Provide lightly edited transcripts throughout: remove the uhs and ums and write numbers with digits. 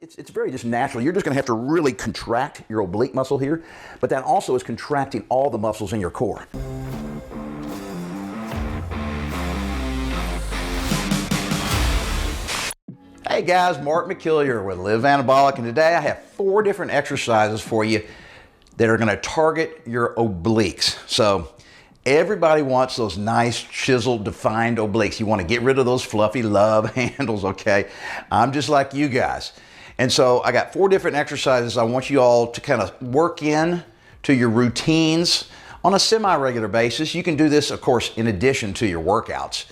It's very just natural. You're just going to have to really contract your oblique muscle here, but that also is contracting all the muscles in your core. Hey guys, Mark McKillier with Live Anabolic, and today I have 4 different exercises for you that are going to target your obliques. So everybody wants those nice, chiseled, defined obliques. You want to get rid of those fluffy love handles, okay? I'm just like you guys. And so I got 4 different exercises I want you all to kind of work in to your routines on a semi-regular basis. You can do this, of course, in addition to your workouts.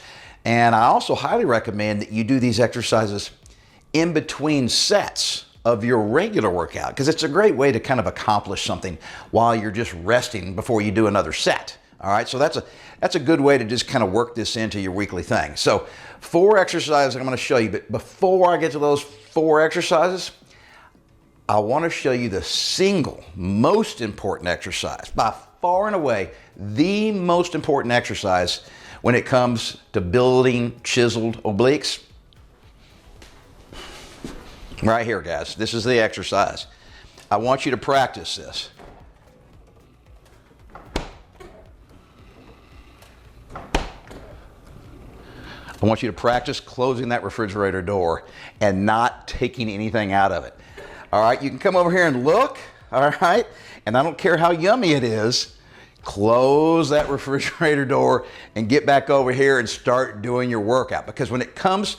And I also highly recommend that you do these exercises in between sets of your regular workout, because it's a great way to kind of accomplish something while you're just resting before you do another set. All right, so that's a good way to just kind of work this into your weekly thing. So 4 exercises I'm going to show you, but before I get to those 4 exercises, I want to show you the single most important exercise, by far and away the most important exercise when it comes to building chiseled obliques. Right here, guys, this is the exercise. I want you to practice this. I want you to practice closing that refrigerator door and not taking anything out of it. All right, you can come over here and look, all right? And I don't care how yummy it is, close that refrigerator door and get back over here and start doing your workout. Because when it comes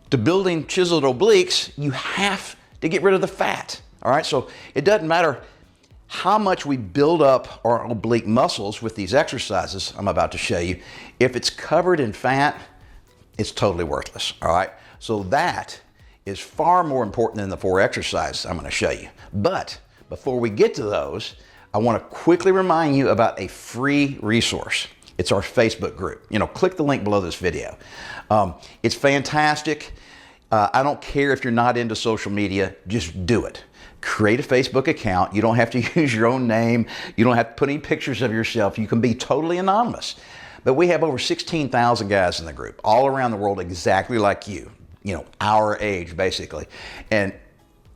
to building chiseled obliques, you have to get rid of the fat, all right? So it doesn't matter how much we build up our oblique muscles with these exercises I'm about to show you. If it's covered in fat, it's totally worthless, all right? So that is far more important than the 4 exercises I'm going to show you. But before we get to those, I want to quickly remind you about a free resource. It's our Facebook group. You know, click the link below this video. It's fantastic. I don't care if you're not into social media, just do it. Create a Facebook account. You don't have to use your own name. You don't have to put any pictures of yourself. You can be totally anonymous. But we have over 16,000 guys in the group, all around the world, exactly like you know, our age, basically. And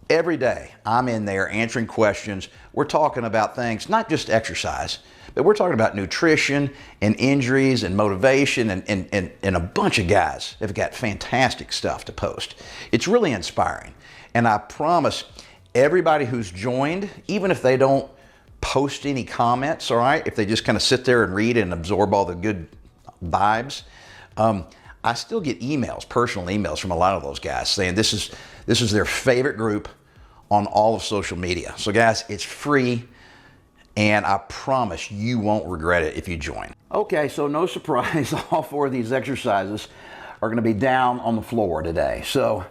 every day I'm in there answering questions. We're talking about things, not just exercise, but we're talking about nutrition and injuries and motivation, and a bunch of guys have got fantastic stuff to post. It's really inspiring. And I promise everybody who's joined, even if they don't post any comments, all right, if they just kind of sit there and read and absorb all the good vibes, I still get emails, personal emails from a lot of those guys saying this is their favorite group on all of social media. So guys, it's free, and I promise you won't regret it if you join. Okay, so no surprise, all 4 of these exercises are going to be down on the floor today. So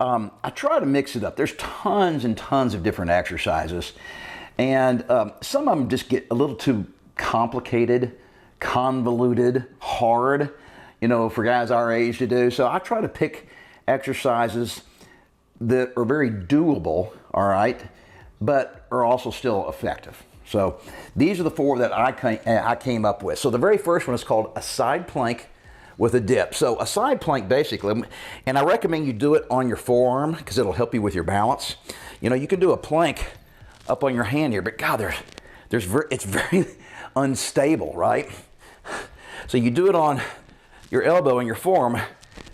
I try to mix it up. There's tons and tons of different exercises, and some of them just get a little too complicated, convoluted, hard, you know, for guys our age to do. So I try to pick exercises that are very doable, all right, but are also still effective. So these are the 4 that I came up with. So the very first one is called a side plank with a dip. So a side plank, basically, and I recommend you do it on your forearm because it'll help you with your balance. You know, you can do a plank up on your hand here, but God, it's very unstable, right? So you do it on your elbow and your forearm.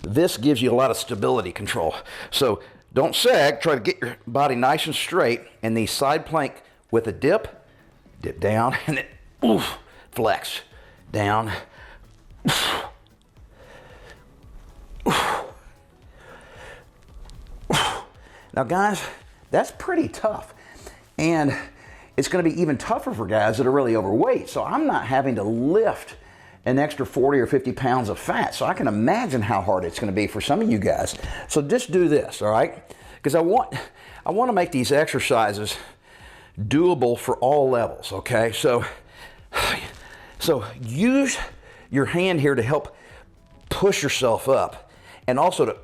This gives you a lot of stability control. So don't sag, try to get your body nice and straight, and the side plank with a dip down, and then oof, flex, down, Now guys, that's pretty tough. And it's gonna be even tougher for guys that are really overweight. So I'm not having to lift an extra 40 or 50 pounds of fat. So I can imagine how hard it's gonna be for some of you guys. So just do this, all right? Because I want to make these exercises doable for all levels, okay? So use your hand here to help push yourself up, and also to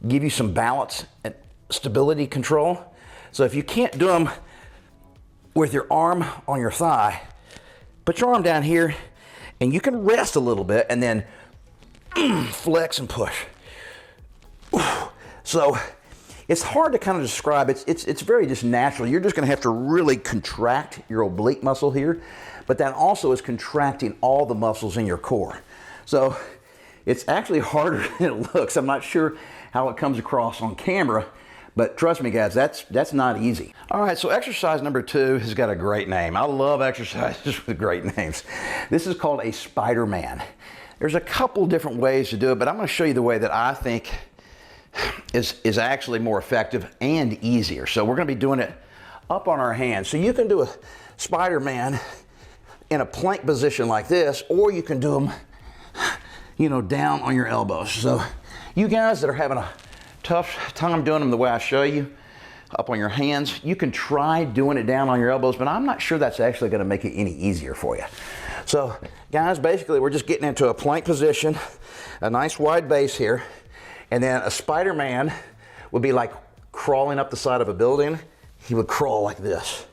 give you some balance and stability control. So if you can't do them with your arm on your thigh, put your arm down here, and you can rest a little bit, and then flex and push. So it's hard to kind of describe. It's very just natural. You're just going to have to really contract your oblique muscle here, but that also is contracting all the muscles in your core. So it's actually harder than it looks. I'm not sure how it comes across on camera, but trust me guys, that's not easy. All right, so exercise number 2 has got a great name. I love exercises with great names. This is called a SpiderMan. There's a couple different ways to do it, but I'm going to show you the way that I think is actually more effective and easier. So we're going to be doing it up on our hands. So you can do a SpiderMan in a plank position like this, or you can do them, you know, down on your elbows. So you guys that are having a tough time doing them the way I show you, up on your hands, you can try doing it down on your elbows, but I'm not sure that's actually going to make it any easier for you. So guys, basically we're just getting into a plank position, a nice wide base here, and then a SpiderMan would be like crawling up the side of a building. He would crawl like this.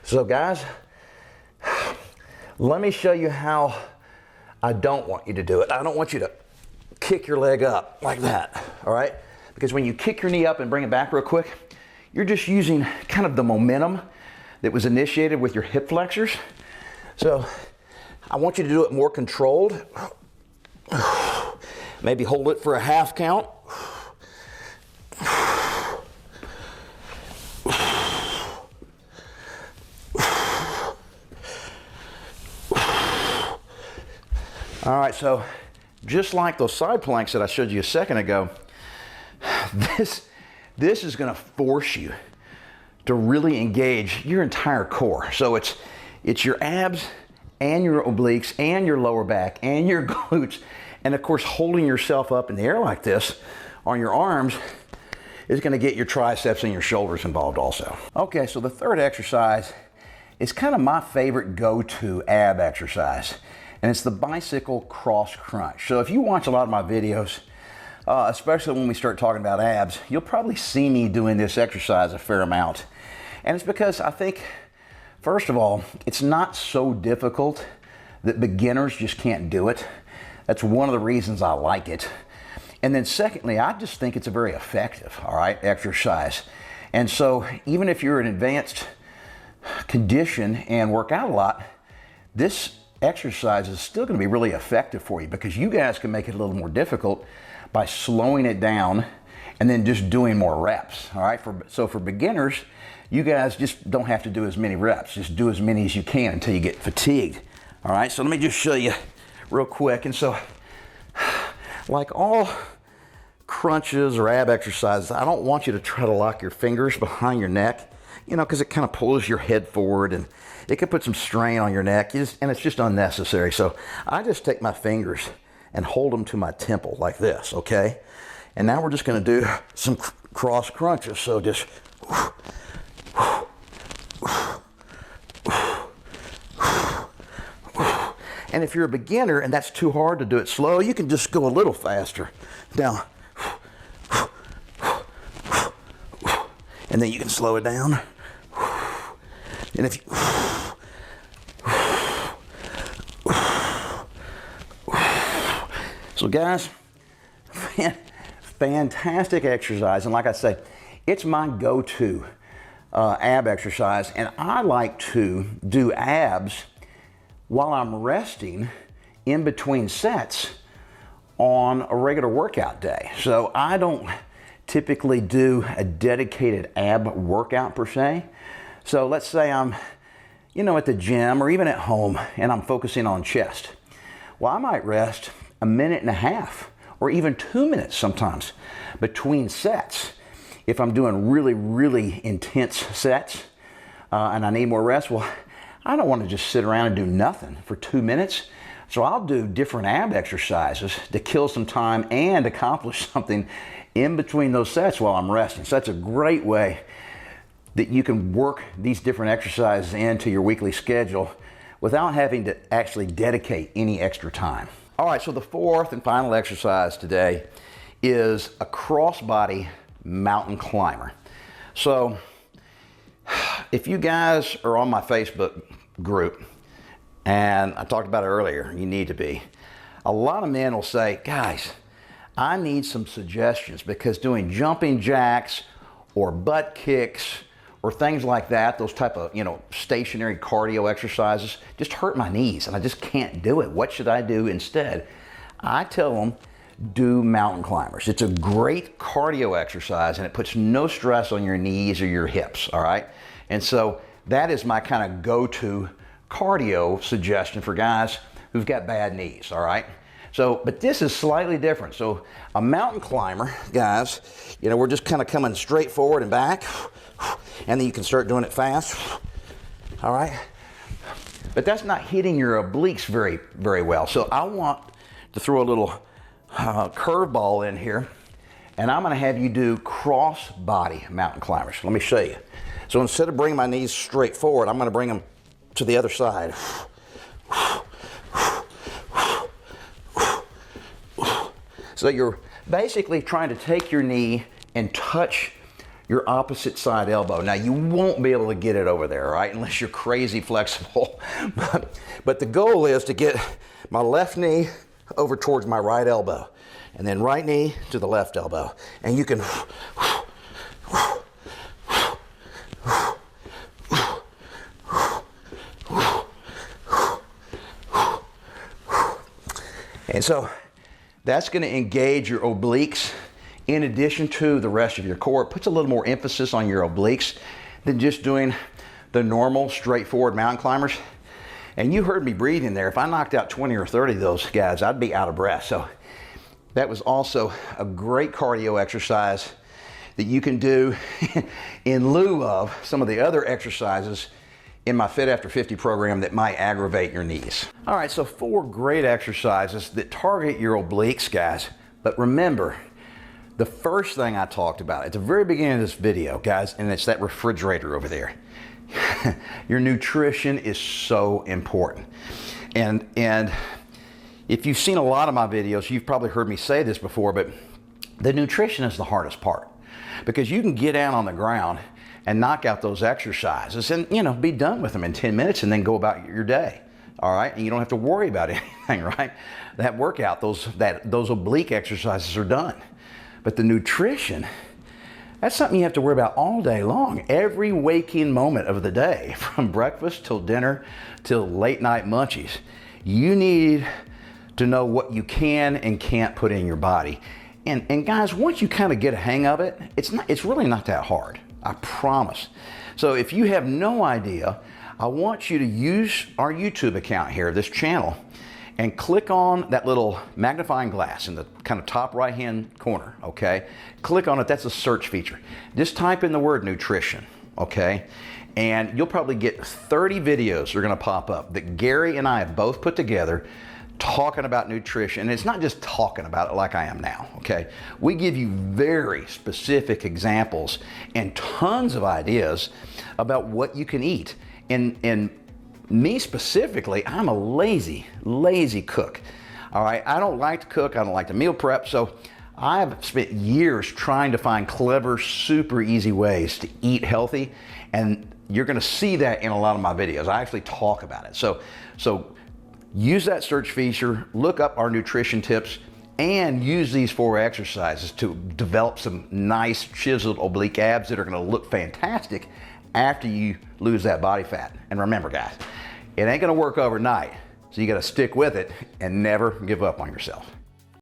So guys, let me show you how I don't want you to do it. I don't want you to kick your leg up like that, all right? Because when you kick your knee up and bring it back real quick, you're just using kind of the momentum that was initiated with your hip flexors. So I want you to do it more controlled. Maybe hold it for a half count. All right, so just like those side planks that I showed you a second ago, this is going to force you to really engage your entire core. So it's your abs and your obliques and your lower back and your glutes, and of course holding yourself up in the air like this on your arms is going to get your triceps and your shoulders involved also. Okay, so the third exercise is kind of my favorite go-to ab exercise, and it's the bicycle cross crunch. So if you watch a lot of my videos, especially when we start talking about abs, you'll probably see me doing this exercise a fair amount. And it's because I think, first of all, it's not so difficult that beginners just can't do it. That's one of the reasons I like it. And then secondly, I just think it's a very effective, all right, exercise. And so even if you're in advanced condition and work out a lot, this exercise is still going to be really effective for you, because you guys can make it a little more difficult by slowing it down and then just doing more reps. All right, so for beginners, you guys just don't have to do as many reps. Just do as many as you can until you get fatigued. All right, so let me just show you real quick. And so like all crunches or ab exercises, I don't want you to try to lock your fingers behind your neck, you know, because it kind of pulls your head forward and it can put some strain on your neck, and it's just unnecessary. So I just take my fingers and hold them to my temple like this, okay? And now we're just going to do some cross crunches. So just, and if you're a beginner and that's too hard to do it slow, you can just go a little faster. Down. And then you can slow it down. And if you, so guys, fantastic exercise. And like I say, it's my go-to ab exercise. And I like to do abs while I'm resting in between sets on a regular workout day. So I don't typically do a dedicated ab workout per se. So let's say I'm, you know, at the gym or even at home and I'm focusing on chest. Well, I might rest a minute and a half or even 2 minutes sometimes between sets. If I'm doing really, really intense sets and I need more rest, well, I don't want to just sit around and do nothing for 2 minutes. So I'll do different ab exercises to kill some time and accomplish something in between those sets while I'm resting. So that's a great way that you can work these different exercises into your weekly schedule without having to actually dedicate any extra time. All right, so the fourth and final exercise today is a crossbody mountain climber. So if you guys are on my Facebook group, And I talked about it earlier, you need to be. A lot of men will say, guys, I need some suggestions because doing jumping jacks or butt kicks or things like that, those type of, stationary cardio exercises just hurt my knees and I just can't do it. What should I do instead? I tell them, do mountain climbers. It's a great cardio exercise and it puts no stress on your knees or your hips, all right? And so that is my kind of go-to cardio suggestion for guys who've got bad knees, all right? So, but this is slightly different. So a mountain climber, guys, we're just kind of coming straight forward and back, and then you can start doing it fast, all right? But that's not hitting your obliques very, very well. So I want to throw a little curveball in here, and I'm gonna have you do cross body mountain climbers. Let me show you. So instead of bringing my knees straight forward, I'm gonna bring them to the other side. So you're basically trying to take your knee and touch your opposite side elbow. Now you won't be able to get it over there, right? Unless you're crazy flexible. But the goal is to get my left knee over towards my right elbow, and then right knee to the left elbow. And you can and so that's going to engage your obliques in addition to the rest of your core. It puts a little more emphasis on your obliques than just doing the normal straightforward mountain climbers. And you heard me breathing there. If I knocked out 20 or 30 of those guys, I'd be out of breath. So that was also a great cardio exercise that you can do in lieu of some of the other exercises in my Fit After 50 program that might aggravate your knees. All right, so 4 great exercises that target your obliques, guys. But remember, the first thing I talked about at the very beginning of this video, guys, and it's that refrigerator over there. Your nutrition is so important. And if you've seen a lot of my videos, you've probably heard me say this before, but the nutrition is the hardest part. Because you can get down on the ground and knock out those exercises and, be done with them in 10 minutes and then go about your day. All right, and you don't have to worry about anything, right? That workout, those oblique exercises are done. But the nutrition, that's something you have to worry about all day long, every waking moment of the day, from breakfast till dinner till late night munchies. You need to know what you can and can't put in your body. And guys, once you kind of get a hang of it, it's really not that hard, I promise. So if you have no idea, I want you to use our YouTube account here, this channel, and click on that little magnifying glass in the kind of top right hand corner, okay? Click on it, that's a search feature. Just type in the word nutrition, okay? And you'll probably get 30 videos that are gonna pop up that Gary and I have both put together talking about nutrition. And it's not just talking about it like I am now, okay? We give you very specific examples and tons of ideas about what you can eat. And me specifically, I'm a lazy cook. All right, I don't like to cook, I don't like to meal prep, so I've spent years trying to find clever, super easy ways to eat healthy, and you're gonna see that in a lot of my videos. I actually talk about it. So use that search feature, look up our nutrition tips, and use these 4 exercises to develop some nice chiseled oblique abs that are gonna look fantastic after you lose that body fat. And remember, guys, it ain't gonna work overnight, so you gotta stick with it and never give up on yourself.